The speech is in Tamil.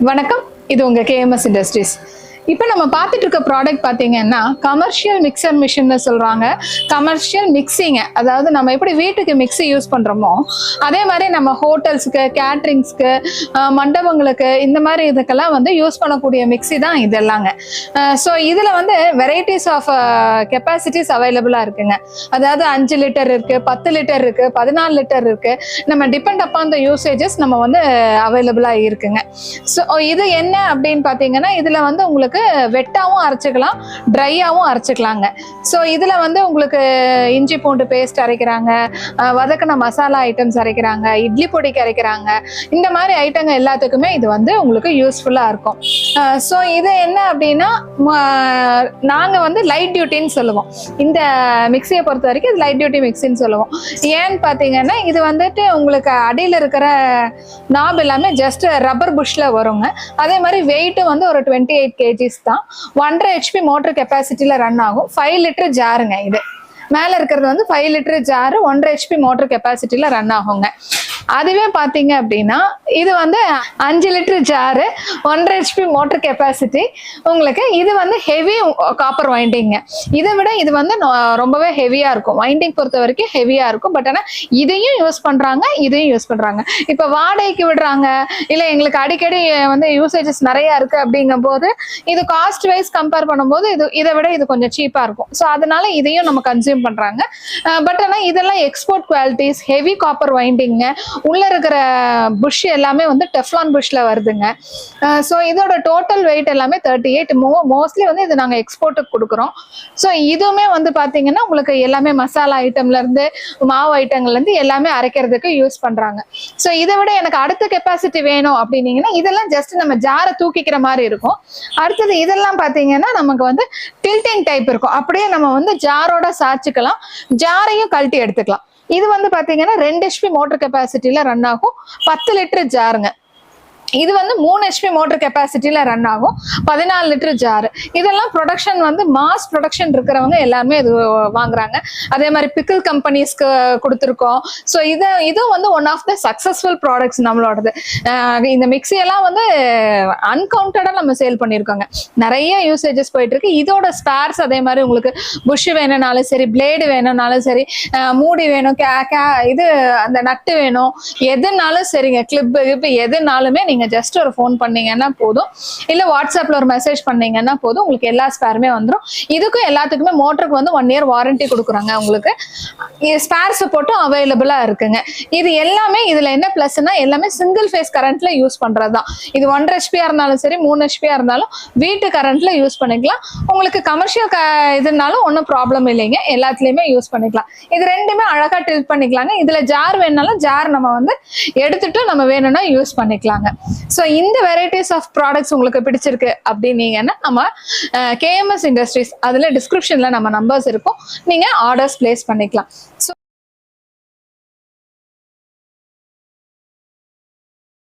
வணக்கம், இது உங்க KMS Industries. இப்போ நம்ம பார்த்துட்டு இருக்க ப்ராடக்ட் பார்த்தீங்கன்னா கமர்ஷியல் மிக்சர் மிஷின்னு சொல்றாங்க. கமர்ஷியல் மிக்சிங்க, அதாவது நம்ம எப்படி வீட்டுக்கு மிக்சி யூஸ் பண்றோமோ அதே மாதிரி நம்ம ஹோட்டல்ஸ்க்கு, கேட்டரிங்ஸ்க்கு, மண்டபங்களுக்கு இந்த மாதிரி இதுக்கெல்லாம் வந்து யூஸ் பண்ணக்கூடிய மிக்சி தான் இதெல்லாங்க. ஸோ இதில் வந்து வெரைட்டிஸ் ஆஃப் கெப்பாசிட்டிஸ் அவைலபிளாக இருக்குங்க. அதாவது 5 லிட்டர் இருக்கு, 10 லிட்டர் இருக்கு, 14 லிட்டர் இருக்கு. நம்ம டிபெண்ட் அப்பான் த யூசேஜஸ் நம்ம வந்து அவைலபிளாக இருக்குங்க. ஸோ இது என்ன அப்படின்னு பார்த்தீங்கன்னா இதில் வந்து உங்களுக்கு வெட்டாவும் அரைச்சிக்கலாம், ட்ரையாவும் அரைச்சிக்கலாங்க. ஸோ இதுல வந்து உங்களுக்கு இஞ்சி பூண்டு பேஸ்ட் அரைக்கிறாங்க, வதக்கின மசாலா ஐட்டம்ஸ் அரைக்கிறாங்க, இட்லி பொடிக்கு அரைக்கிறாங்க. இந்த மாதிரி ஐட்டங்க எல்லாத்துக்குமே இது வந்து உங்களுக்கு யூஸ்ஃபுல்லா இருக்கும். ஸோ இது என்ன அப்படின்னா நாங்க வந்து லைட் டியூட்டின்னு சொல்லுவோம். இந்த மிக்சியை பொறுத்த வரைக்கும் இது லைட் டியூட்டி மிக்சின்னு சொல்லுவோம். ஏன்னு பார்த்தீங்கன்னா இது வந்துட்டு உங்களுக்கு அடியில் இருக்கிற நாப் எல்லாமே ஜஸ்ட் ரப்பர் புஷ்ல வருங்க. அதே மாதிரி வெயிட்டும் வந்து ஒரு 28 kg தான். 1.5 HP மோட்டர் கெப்பாசிட்டியில ரன் ஆகும். 5 லிட்டர் ஜாருங்க. இது மேல இருக்கிறது வந்து 5 லிட்டர் ஜாரு, 1.5 HP மோட்டர் கெப்பாசிட்டியில ரன் ஆகுங்க. அதுவே பாத்தீங்க அப்படின்னா இது வந்து 5 லிட்டர் ஜாரு, 1.5 HP மோட்டர் கெப்பாசிட்டி. உங்களுக்கு இது வந்து ஹெவி காப்பர் வைண்டிங்க. இதை விட இது வந்து ரொம்பவே ஹெவியா இருக்கும். வைண்டிங் பொறுத்த வரைக்கும் ஹெவியா இருக்கும். பட் ஆனால் இதையும் யூஸ் பண்றாங்க, இதையும் யூஸ் பண்றாங்க. இப்ப வாடகைக்கு விடுறாங்க, இல்ல எங்களுக்கு அடிக்கடி வந்து யூசேஜஸ் நிறைய இருக்கு அப்படிங்கும் போது இது காஸ்ட் வைஸ் கம்பேர் பண்ணும்போது இதை விட இது கொஞ்சம் சீப்பா இருக்கும். ஸோ அதனால இதையும் நம்ம கன்சியூம் பண்றாங்க. பட் ஆனால் இதெல்லாம் எக்ஸ்போர்ட் குவாலிட்டிஸ், ஹெவி காப்பர் வைண்டிங்க. உள்ள இருக்கிற புஷ் எல்லாமே வந்து டெஃப்லான் புஷ்ல வருதுங்க. ஸோ இதோட டோட்டல் வெயிட் எல்லாமே 38. மோஸ்ட்லி வந்து இது நாங்கள் எக்ஸ்போர்ட்டுக்கு கொடுக்குறோம். ஸோ இதுவுமே வந்து பார்த்தீங்கன்னா உங்களுக்கு எல்லாமே மசாலா ஐட்டம்ல இருந்து மாவு ஐட்டங்கள்ல இருந்து எல்லாமே அரைக்கிறதுக்கு யூஸ் பண்றாங்க. ஸோ இதை விட எனக்கு அடுத்த கெப்பாசிட்டி வேணும் அப்படின்னீங்கன்னா இதெல்லாம் ஜஸ்ட் நம்ம ஜாரை தூக்கிக்கிற மாதிரி இருக்கும். அடுத்தது இதெல்லாம் பார்த்தீங்கன்னா நமக்கு வந்து டில்டிங் டைப் இருக்கும். அப்படியே நம்ம வந்து ஜாரோட சாய்ச்சிக்கலாம், ஜாரையும் கழட்டி எடுத்துக்கலாம். இது வந்து பாத்தீங்கன்னா 2 HP மோட்டர் கெப்பாசிட்டியில ரன் ஆகும். 10 லிட்டர் ஜாருங்க. இது வந்து 3 HP மோட்டர் கெப்பாசிட்டியில ரன் ஆகும். 14 லிட்டர் ஜாரு. இதெல்லாம் ப்ரொடக்ஷன் வந்து மாஸ் ப்ரொடக்ஷன் இருக்கிறவங்க எல்லாருமே இது வாங்குறாங்க. அதே மாதிரி பிக்கிள் கம்பெனிஸ்க்கு கொடுத்துருக்கோம். ஸோ இதுவும் வந்து one of the successful products நம்மளோடது. இந்த மிக்சி எல்லாம் வந்து அன்கவுண்டடா நம்ம சேல் பண்ணியிருக்கோங்க. நிறைய யூசேஜஸ் போயிட்டு இருக்கு. இதோட ஸ்பேர்ஸ் அதே மாதிரி உங்களுக்கு புஷ் வேணும்னாலும் சரி, பிளேடு வேணும்னாலும் சரி, மூடி வேணும், இது அந்த நட்டு வேணும், எதுனாலும் சரிங்க, கிளிப் எதுனாலுமே நீங்க ஜஸ்ட் ஒரு ஃபோன் பண்ணீங்கன்னா போதும், இல்ல வாட்ஸ்அப்ல ஒரு மெசேஜ் பண்ணீங்கன்னா போதும், உங்களுக்கு எல்லா ஸ்பேருமே வந்துடும். இதுக்கும் எல்லாத்துக்குமே மோட்டருக்கு வந்து 1 இயர் வாரண்டி கொடுக்குறாங்க. உங்களுக்கு ஸ்பேர் சப்போர்ட்டும் அவைலபிளா இருக்குங்க. இது எல்லாமே இதுல என்ன பிளஸ்னா எல்லாமே சிங்கிள் ஃபேஸ் கரண்ட்ல யூஸ் பண்றதுதான். இது 1.5 HP இருந்தாலும் சரி, 3 HP இருந்தாலும் வீட்டு கரண்ட்ல யூஸ் பண்ணிக்கலாம். உங்களுக்கு கமர்ஷியல் இதுனாலும் ஒன்றும் ப்ராப்ளம் இல்லைங்க, எல்லாத்துலயுமே யூஸ் பண்ணிக்கலாம். இது ரெண்டுமே அழகா டில்ட் பண்ணிக்கலாங்க. இதுல ஜார் வேணும்னாலும் ஜார் நம்ம வந்து எடுத்துட்டு நம்ம வேணும்னா யூஸ் பண்ணிக்கலாங்க. ஸோ இந்த வெரைட்டிஸ் ஆஃப் ப்ராடக்ட்ஸ் உங்களுக்கு பிடிச்சிருக்கு அப்படின்னீங்கன்னா நம்ம KMS Industries அதுல டிஸ்கிரிப்ஷன்ல நம்ம நம்பர்ஸ் இருக்கும், நீங்க ஆர்டர்ஸ் பிளேஸ் பண்ணிக்கலாம். ஸோ